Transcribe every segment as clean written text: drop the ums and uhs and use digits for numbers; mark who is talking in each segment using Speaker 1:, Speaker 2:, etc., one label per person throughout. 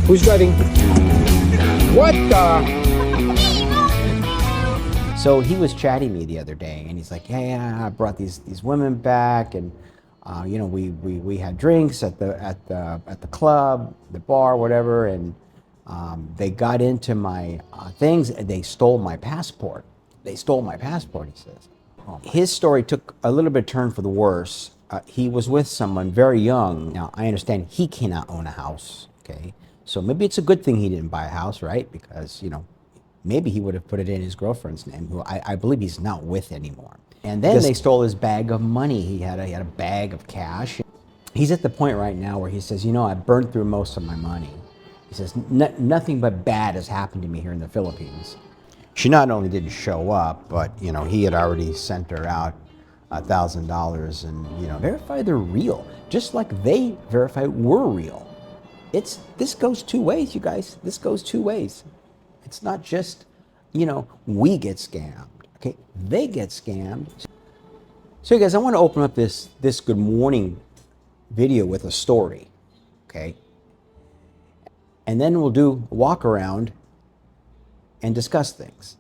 Speaker 1: Who's driving? What the?
Speaker 2: So he was chatting me the other day, and he's like, "Hey, I brought these women back, and we had drinks at the club, the bar, whatever, and they got into my things, and they stole my passport. They stole my passport," he says. His story took a little bit of turn for the worse. He was with someone very young. Now, I understand he cannot own a house, okay? So maybe it's a good thing he didn't buy a house, right? Because, maybe he would have put it in his girlfriend's name, who I believe he's not with anymore. And then they stole his bag of money. He had a bag of cash. He's at the point right now where he says, I burned through most of my money. He says, nothing but bad has happened to me here in the Philippines. She not only didn't show up, but, he had already sent her out $1,000 and, verify they're real, just like they verify we're real. This goes two ways, you guys. This goes two ways. It's not just, we get scammed, okay? They get scammed. So you guys, I want to open up this good morning video with a story, okay? And then we'll do a walk around and discuss things.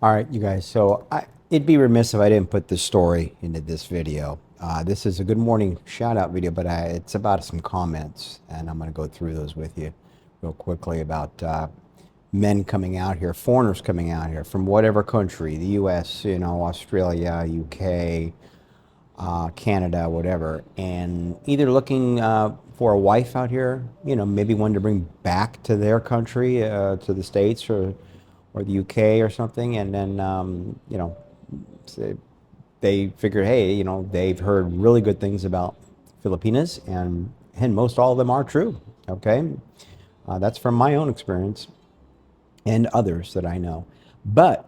Speaker 2: All right, you guys, so it'd be remiss if I didn't put this story into this video. This is a good morning shout out video, but it's about some comments, and I'm going to go through those with you real quickly about men coming out here, foreigners coming out here from whatever country, the US, Australia, UK, Canada, whatever, and either looking for a wife out here, maybe one to bring back to their country, to the States or the UK or something, and then, they figured, hey, they've heard really good things about Filipinas, and most all of them are true, okay? That's from my own experience and others that I know. But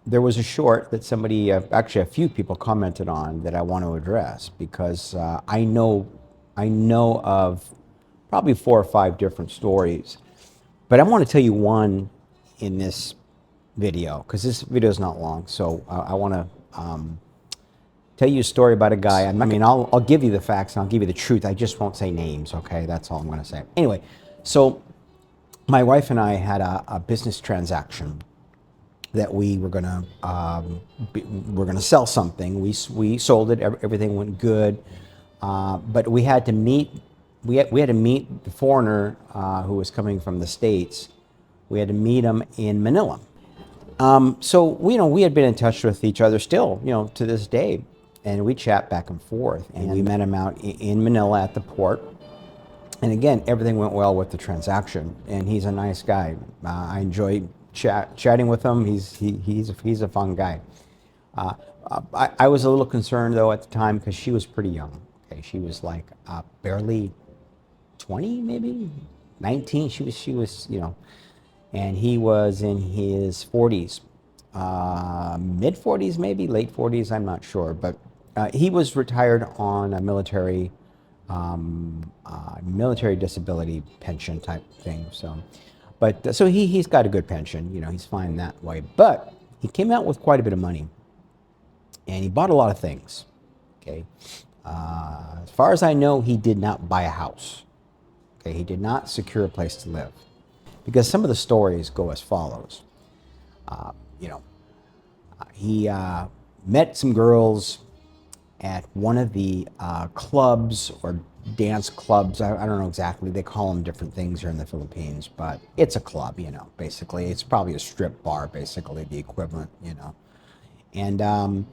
Speaker 2: there was a short that somebody, actually a few people commented on that I want to address, because I know of probably 4 or 5 different stories. But I want to tell you one in this video, because this video is not long. So I want to tell you a story about a guy. I'll give you the facts and I'll give you the truth. I just won't say names, okay? That's all I'm going to say. Anyway, so my wife and I had a business transaction that we were going to sell something. We sold it. Everything went good, but we had to meet. We had to meet the foreigner who was coming from the States. We had to meet him in Manila. So we had been in touch with each other still, to this day. And we chat back and forth, and we met him out in Manila at the port. And again, everything went well with the transaction, and he's a nice guy. I enjoy chatting with him. He's a fun guy. I was a little concerned though at the time, because she was pretty young. Okay, she was like barely 20, maybe 19. She was and he was in his 40s, mid 40s, maybe late 40s. I'm not sure, but. He was retired on a military disability pension type thing. So, so he's got a good pension. He's fine that way. But he came out with quite a bit of money, and he bought a lot of things. Okay, as far as I know, he did not buy a house. Okay, he did not secure a place to live, because some of the stories go as follows. He met some girls at one of the clubs or dance clubs. I don't know exactly. They call them different things here in the Philippines, but it's a club, basically. It's probably a strip bar, basically, the equivalent, And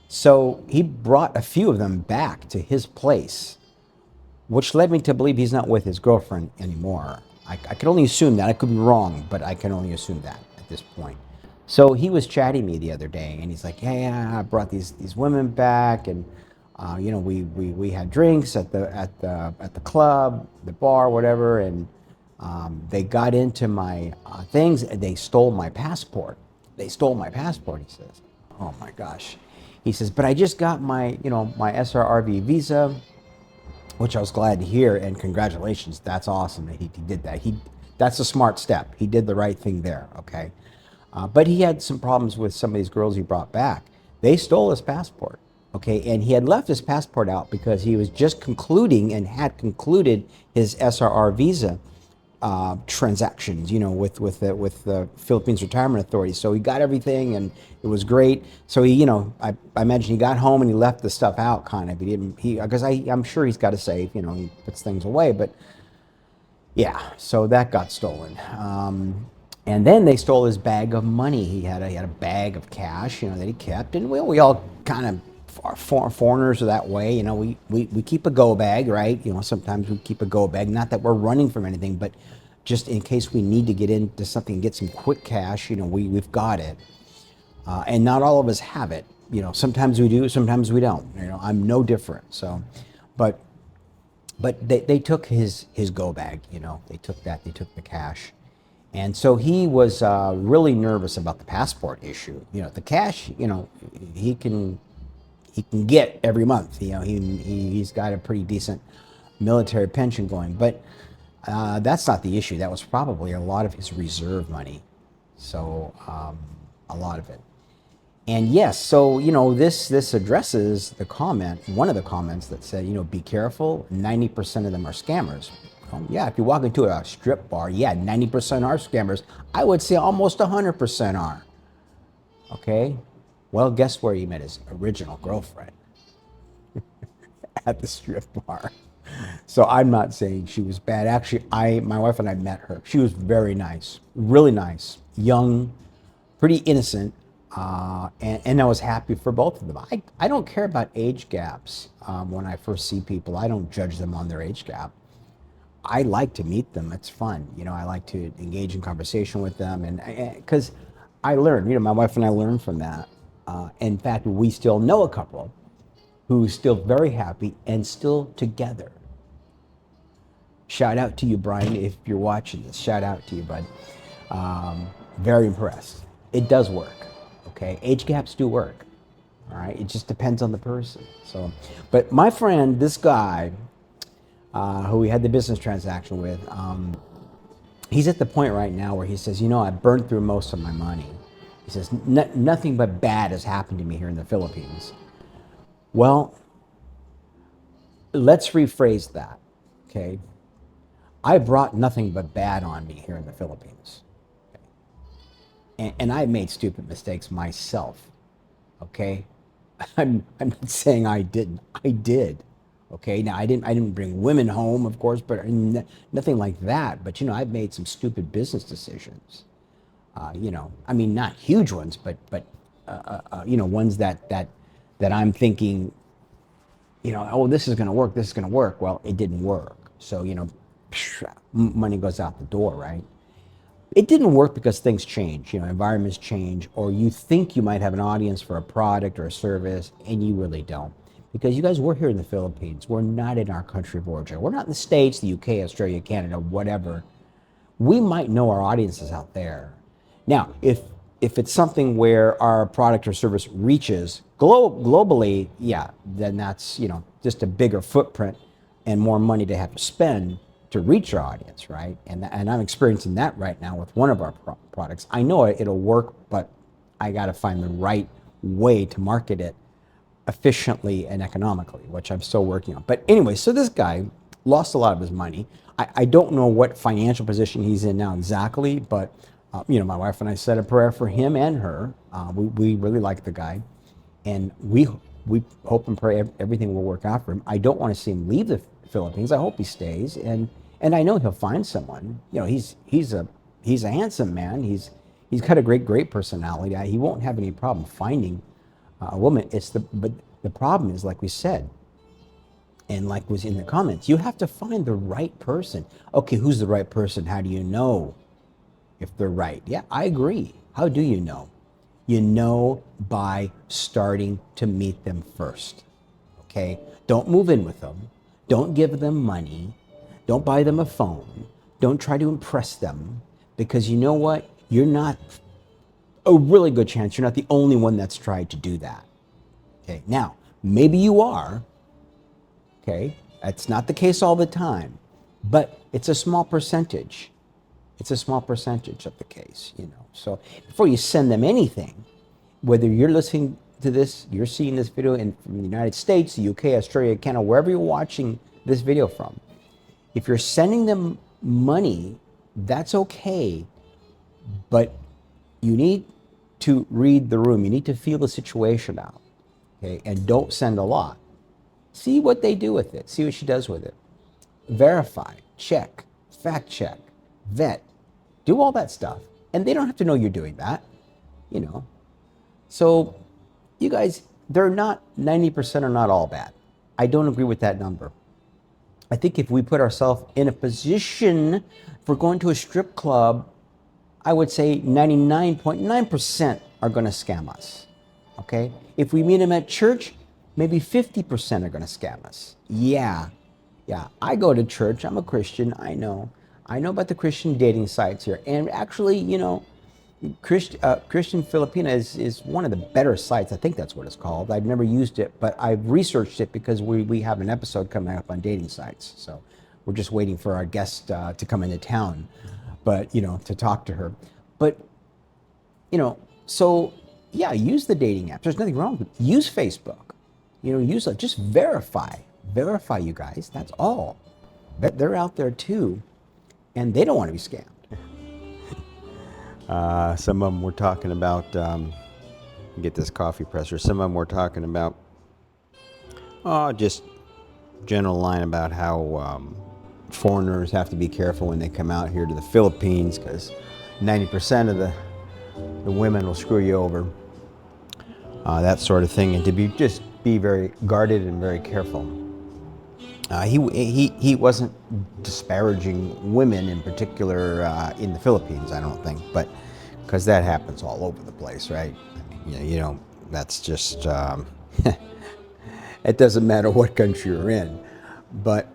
Speaker 2: so he brought a few of them back to his place, which led me to believe he's not with his girlfriend anymore. I can only assume that. I could be wrong, but I can only assume that at this point. So he was chatting me the other day, and he's like, "Hey, I brought these women back, and we had drinks at the club, the bar, whatever, and they got into my things, and they stole my passport. They stole my passport," he says. Oh my gosh. He says, "But I just got my my SRRV visa," which I was glad to hear, and congratulations. That's awesome that he did that. That's a smart step. He did the right thing there, okay? But he had some problems with some of these girls he brought back. They stole his passport. Okay, and he had left his passport out because he was just concluding and had concluded his SRR visa transactions, with the Philippines Retirement Authority. So he got everything, and it was great. So he, I imagine he got home and he left the stuff out, kind of. He didn't, because I'm sure he's got to save. He puts things away, but yeah. So that got stolen. And then they stole his bag of money. He had a bag of cash, that he kept, and we all kind of foreigners are that way. We keep a go bag, right? Sometimes we keep a go bag. Not that we're running from anything, but just in case we need to get into something and get some quick cash, we've got it. And not all of us have it. Sometimes we do, sometimes we don't. I'm no different. So, but they took his go bag. They took that. They took the cash. And so he was really nervous about the passport issue. The cash, he can get every month. He's got a pretty decent military pension going. But that's not the issue. That was probably a lot of his reserve money. So a lot of it. And yes, so this addresses the comment, one of the comments that said, be careful. 90% of them are scammers. Yeah, if you walk into a strip bar, yeah, 90% are scammers. I would say almost 100% are. Okay, well, guess where he met his original girlfriend? At the strip bar. So I'm not saying she was bad. Actually, my wife and I met her. She was very nice, really nice, young, pretty innocent, and I was happy for both of them. I don't care about age gaps when I first see people. I don't judge them on their age gap. I like to meet them. It's fun. I like to engage in conversation with them, and because I learned, my wife and I learned from that. In fact, we still know a couple who's still very happy and still together. Shout out to you, Brian, if you're watching this. Shout out to you, bud. Very impressed. It does work. Okay, age gaps do work. All right, it just depends on the person. So, but my friend, this guy, who we had the business transaction with, he's at the point right now where he says, I burned through most of my money. He says, nothing but bad has happened to me here in the Philippines. Well, let's rephrase that, okay? I brought nothing but bad on me here in the Philippines. Okay? And I made stupid mistakes myself, okay? I'm not saying I didn't. I did. Okay, now I didn't bring women home, of course, but nothing like that. But I've made some stupid business decisions. Not huge ones, but ones that I'm thinking, oh, this is going to work. This is going to work. Well, it didn't work. So money goes out the door, right? It didn't work because things change. Environments change, or you think you might have an audience for a product or a service, and you really don't. Because you guys, we're here in the Philippines. We're not in our country of origin. We're not in the States, the UK, Australia, Canada, whatever. We might know our audiences out there. Now, if it's something where our product or service reaches globally, yeah, then that's, just a bigger footprint and more money to have to spend to reach our audience, right? And I'm experiencing that right now with one of our products. I know it'll work, but I got to find the right way to market it efficiently and economically, which I'm still working on. But anyway, so this guy lost a lot of his money. I don't know what financial position he's in now exactly, but my wife and I said a prayer for him and her. We really like the guy, and we hope and pray everything will work out for him. I don't want to see him leave the Philippines. I hope he stays, and I know he'll find someone. He's a handsome man. He's got a great personality. He won't have any problem finding a woman. But the problem is, like we said, and like was in the comments, you have to find the right person. Okay, who's the right person? How do you know if they're right? Yeah, I agree. How do you know? You know by starting to meet them first. Okay? Don't move in with them. Don't give them money. Don't buy them a phone. Don't try to impress them, because you know what? You're not a really good chance you're not the only one that's tried to do that. Okay, now, maybe you are, okay? That's not the case all the time, but it's a small percentage. It's a small percentage of the case, So before you send them anything, whether you're listening to this, you're seeing this video from the United States, the UK, Australia, Canada, wherever you're watching this video from. If you're sending them money, that's okay, but you need to read the room. You need to feel the situation out, okay? And don't send a lot. See what they do with it. See what she does with it. Verify, check, fact check, vet, do all that stuff. And they don't have to know you're doing that, you know. So you guys, they're not 90% are not all bad. I don't agree with that number. I think if we put ourselves in a position, if we're going to a strip club, I would say 99.9% are going to scam us, okay? If we meet them at church, maybe 50% are going to scam us. Yeah, I go to church. I'm a Christian. I know about the Christian dating sites here. And actually, you know, Christian Filipinas is one of the better sites. I think that's what it's called. I've never used it, but I've researched it because we have an episode coming up on dating sites. So we're just waiting for our guest to come into town, but, you know, to talk to her. But, you know, so yeah, use the dating apps. There's nothing wrong with it. Use Facebook. You know, use it. Just verify, you guys. That's all. But they're out there too, and they don't want to be scammed. Some of them were talking about, get this coffee presser. Some of them were talking about, just general line about how foreigners have to be careful when they come out here to the Philippines because 90% of the women will screw you over. That sort of thing, and to be very guarded and very careful. He wasn't disparaging women in particular in the Philippines, I don't think, but because that happens all over the place, right? You know, that's just it doesn't matter what country you're in. But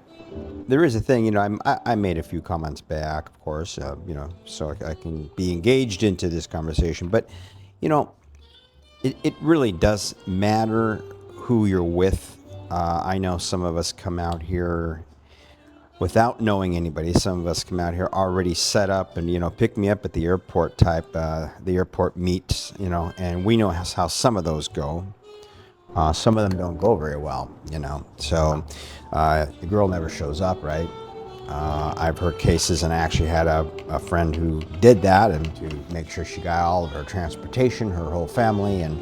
Speaker 2: there is a thing, you know, I made a few comments back, of course, you know, so I can be engaged into this conversation. But you know, it really does matter who you're with. I know some of us come out here without knowing anybody. Some of us come out here already set up and, you know, pick me up at the airport type, the airport meets, you know, and we know how some of those go. Some of them don't go very well, you know. So the girl never shows up, right? I've heard cases, and I actually had a friend who did that, and to make sure she got all of her transportation, her whole family, and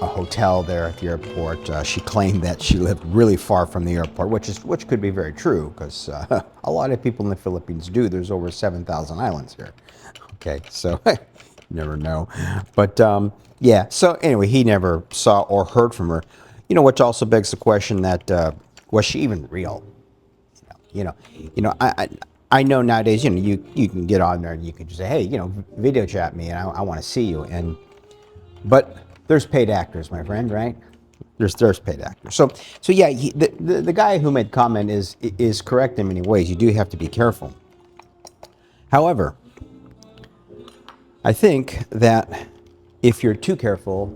Speaker 2: a hotel there at the airport. She claimed that she lived really far from the airport, which could be very true, because a lot of people in the Philippines do. There's over 7,000 islands here. Okay, so you never know. But yeah, so anyway, he never saw or heard from her. You know, which also begs the question that was she even real? You know, I know nowadays, you know, you can get on there and you can just say, hey, you know, video chat me, and I want to see you. But there's paid actors, my friend, right? There's paid actors. So yeah, the guy who made comment is correct in many ways. You do have to be careful. However, I think that if you're too careful,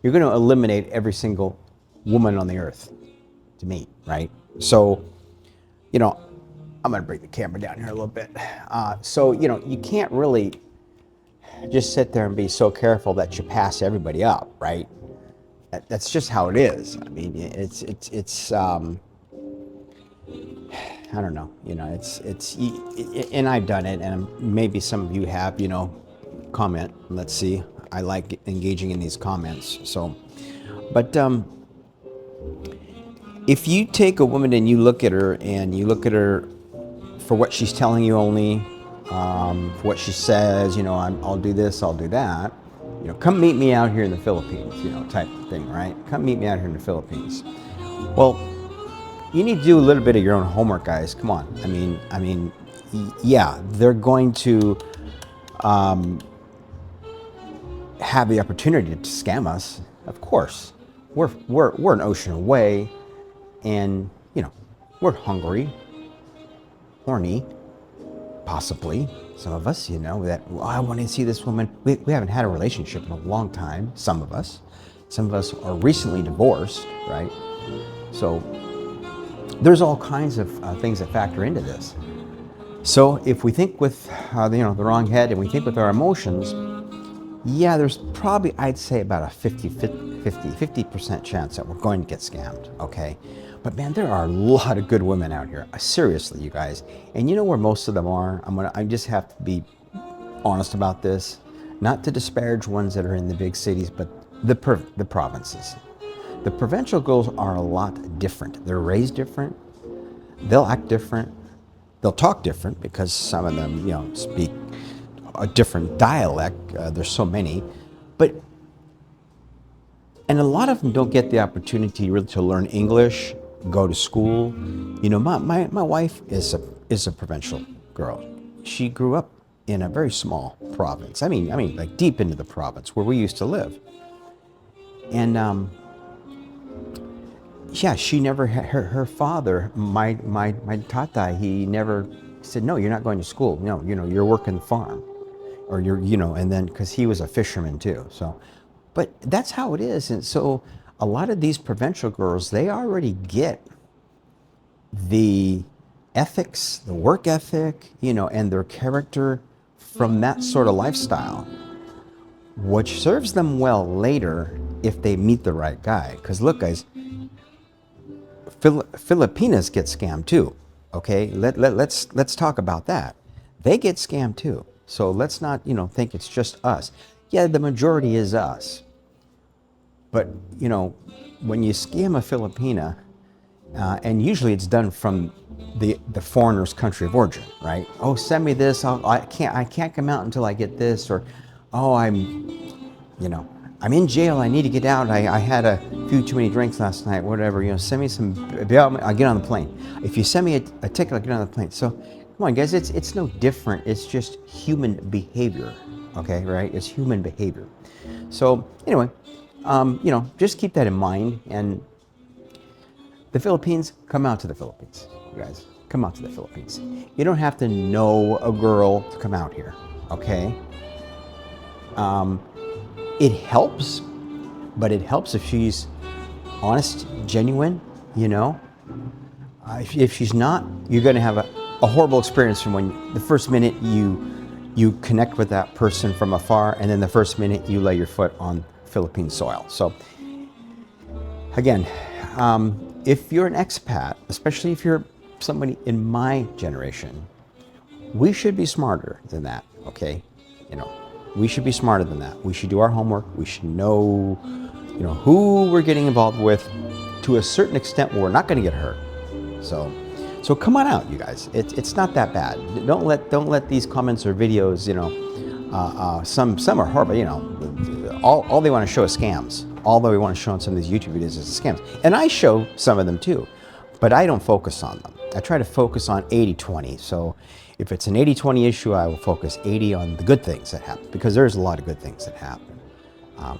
Speaker 2: you're going to eliminate every single woman on the earth to meet, right? So, you know, I'm going to bring the camera down here a little bit. So, you know, you can't really just sit there and be so careful that you pass everybody up, right? That's just how it is. I mean, it's I don't know, you know, and I've done it, and maybe some of you have, you know, comment. Let's see. I like engaging in these comments. So, but if you take a woman and you look at her for what she's telling you only, for what she says, you know, I'll do this, I'll do that, you know, come meet me out here in the Philippines, you know, type of thing, right? Come meet me out here in the Philippines. Well, you need to do a little bit of your own homework, guys. Come on. I mean, yeah, they're going to have the opportunity to scam us. Of course, we're an ocean away, and you know, we're hungry, horny, possibly. Some of us, you know, that I want to see this woman. We haven't had a relationship in a long time. Some of us are recently divorced, right? So there's all kinds of things that factor into this. So if we think with you know, the wrong head, and we think with our emotions, yeah, there's probably, I'd say about a 50% chance that we're going to get scammed, okay? But man, there are a lot of good women out here. Seriously, you guys. And you know where most of them are? I just have to be honest about this. Not to disparage ones that are in the big cities, but the provinces. The provincial girls are a lot different. They're raised different. They'll act different. They'll talk different because some of them, speak a different dialect. There's so many, and a lot of them don't get the opportunity really to learn English, go to school. My wife is a provincial girl. She grew up in a very small province. I mean, like deep into the province where we used to live. And yeah, she never her father, my tata, he never said, no, you're not going to school. No, you're working the farm, or and then because he was a fisherman too. So, but that's how it is. And so a lot of these provincial girls, they already get the ethics, the work ethic, and their character from that sort of lifestyle, which serves them well later if they meet the right guy. Because look, guys, Filipinas get scammed too. Okay, let's talk about that. They get scammed too. So let's not think it's just us. Yeah, the majority is us. But when you scam a Filipina, and usually it's done from the foreigner's country of origin, right? Oh, send me this. I can't come out until I get this, or oh, I'm in jail. I need to get out. I had a few too many drinks last night. Whatever. Send me some. I'll get on the plane. If you send me a ticket, I'll get on the plane. So come on, guys. It's no different. It's just human behavior. Okay, right? It's human behavior. So anyway, just keep that in mind. And the Philippines, come out to the Philippines, you guys. Come out to the Philippines. You don't have to know a girl to come out here. Okay. It helps, but it helps if she's honest, genuine, If she's not, you're going to have a horrible experience from when the first minute you connect with that person from afar, and then the first minute you lay your foot on Philippine soil. So again, if you're an expat, especially if you're somebody in my generation, we should be smarter than that, okay? We should be smarter than that. We should do our homework. We should know, who we're getting involved with to a certain extent where we're not going to get hurt. So come on out, you guys. It's not that bad. Don't let these comments or videos, some are horrible. All they want to show is scams. All they want to show on some of these YouTube videos is scams, and I show some of them too, but I don't focus on them. I try to focus on 80-20. So if it's an 80-20 issue, I will focus 80 on the good things that happen, because there's a lot of good things that happen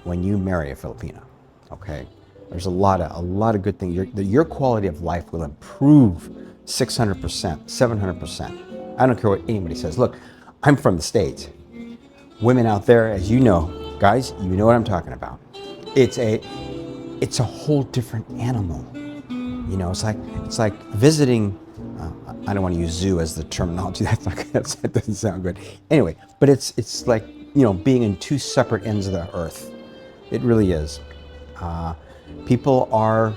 Speaker 2: when you marry a Filipina. Okay, there's a lot of good things. Your quality of life will improve 600%, 700%. I don't care what anybody says. Look, I'm from the States. Women out there, as you know, guys, you know what I'm talking about. It's a whole different animal. It's like visiting. I don't want to use zoo as the terminology. That doesn't sound good. Anyway, but it's like being in two separate ends of the earth. It really is. People are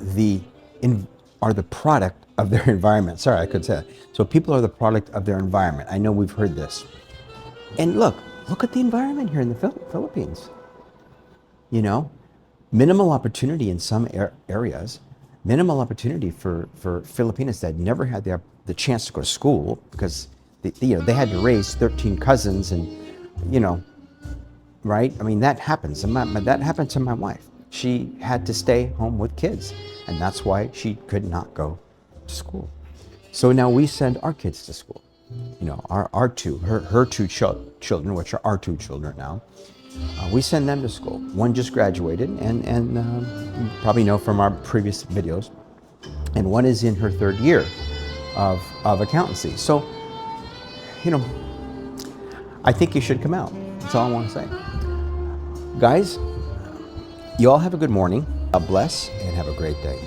Speaker 2: the product of their environment. Sorry, I could say that. So people are the product of their environment. I know we've heard this. And look at the environment here in the Philippines. Minimal opportunity in some areas. Minimal opportunity for Filipinos that never had the chance to go to school because they had to raise 13 cousins and right? I mean, that happens. That happened to my wife. She had to stay home with kids, and that's why she could not go to school. So now we send our kids to school. Her two children, which are our two children now. We send them to school. One just graduated, and you probably know from our previous videos, and one is in her third year of accountancy. So, I think you should come out. That's all I want to say. Guys, you all have a good morning. God bless, and have a great day.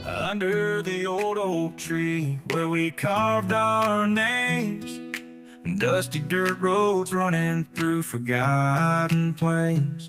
Speaker 3: Under the old oak tree where we carved our names, Dusty dirt roads running through forgotten plains.